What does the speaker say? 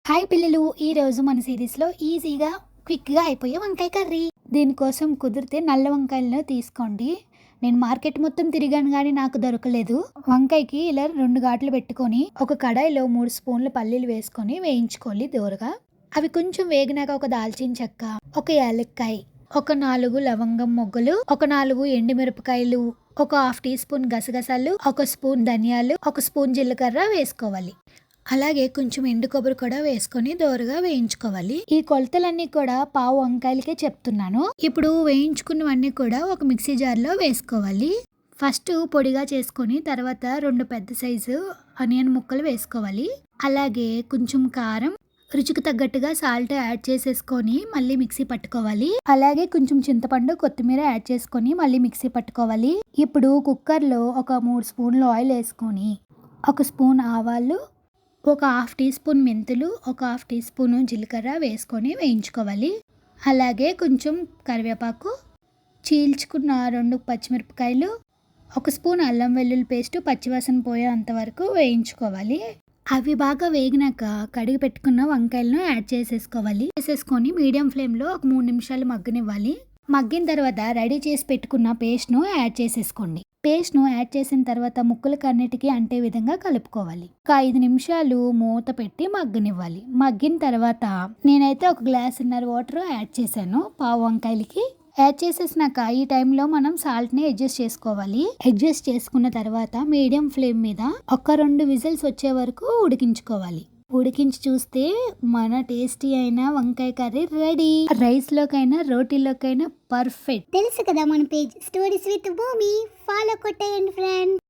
Hi పిల్లలు, ఈరోజు మన సిరీస్లో ఈజీగా క్విక్గా అయిపోయే వంకాయ కర్రీ. దీనికోసం కుదిరితే నల్ల వంకాయలను తీసుకోండి. నేను మార్కెట్ మొత్తం తిరిగాను కానీ నాకు దొరకలేదు. వంకాయకి ఇలా 2 ఘాట్లు పెట్టుకొని ఒక కడాయిలో 3 స్పూన్ల పల్లీలు వేసుకొని వేయించుకోవాలి దోరగా. అవి కొంచెం వేగినాక ఒక దాల్చిన చెక్క, ఒక యాలక్కాయ, ఒక 4 లవంగం మొగ్గలు, ఒక 4 ఎండుమిరపకాయలు, ఒక హాఫ్ టీ స్పూన్ గసగసాలు, ఒక స్పూన్ ధనియాలు, ఒక స్పూన్ జీలకర్ర వేసుకోవాలి. అలాగే కొంచెం ఎండు కొబ్బరి కూడా వేసుకొని దోరగా వేయించుకోవాలి. ఈ కొలతలన్నీ కూడా పావు వంకాయలకే చెప్తున్నాను. ఇప్పుడు వేయించుకున్నవన్నీ కూడా ఒక మిక్సీ జార్లో వేసుకోవాలి. ఫస్ట్ పొడిగా చేసుకొని తర్వాత 2 పెద్ద సైజు ఆనియన్ ముక్కలు వేసుకోవాలి. అలాగే కొంచెం కారం, రుచికి తగ్గట్టుగా సాల్ట్ యాడ్ చేసేసుకొని మళ్ళీ మిక్సీ పట్టుకోవాలి. అలాగే కొంచెం చింతపండు, కొత్తిమీర యాడ్ చేసుకొని మళ్ళీ మిక్సీ పట్టుకోవాలి. ఇప్పుడు కుక్కర్లో ఒక 3 స్పూన్లు ఆయిల్ వేసుకొని ఒక స్పూన్ ఆవాలు, ఒక హాఫ్ టీ స్పూన్ మెంతులు, ఒక హాఫ్ టీ స్పూన్ జీలకర్ర వేసుకొని వేయించుకోవాలి. అలాగే కొంచెం కరివేపాకు, చీల్చుకున్న 2 పచ్చిమిరపకాయలు, ఒక స్పూన్ అల్లం వెల్లుల్లి పేస్ట్ పచ్చివాసన పోయేంత వరకు వేయించుకోవాలి. అవి బాగా వేగినాక కడిగి పెట్టుకున్న వంకాయలను యాడ్ చేసేసుకొని మీడియం ఫ్లేమ్లో ఒక 3 నిమిషాలు మగ్గనివ్వాలి. మగ్గిన తర్వాత రెడీ చేసి పెట్టుకున్న పేస్ట్ను యాడ్ చేసేసుకోండి. పేస్ట్ను యాడ్ చేసిన తర్వాత ముక్కలకు అన్నిటికీ అంటే విధంగా కలుపుకోవాలి. ఒక 5 నిమిషాలు మూత పెట్టి మగ్గనివ్వాలి. మగ్గిన తర్వాత నేనైతే 1 గ్లాసున్నర వాటర్ యాడ్ చేశాను పావు వంకాయలకి. యాడ్ చేసేసినాక ఈ టైంలో మనం సాల్ట్ని అడ్జస్ట్ చేసుకోవాలి. అడ్జస్ట్ చేసుకున్న తర్వాత మీడియం ఫ్లేమ్ మీద ఒక 2 విజిల్స్ వచ్చే వరకు ఉడికించుకోవాలి. ఉడికించి చూస్తే మన టేస్టీ అయిన వంకాయ కర్రీ రెడీ. రైస్ లోకైనా రోటీలోకైనా పర్ఫెక్ట్. తెలుసు కదా మన page stories with Bhoomi, follow కొట్టేయండి ఫ్రెండ్స్.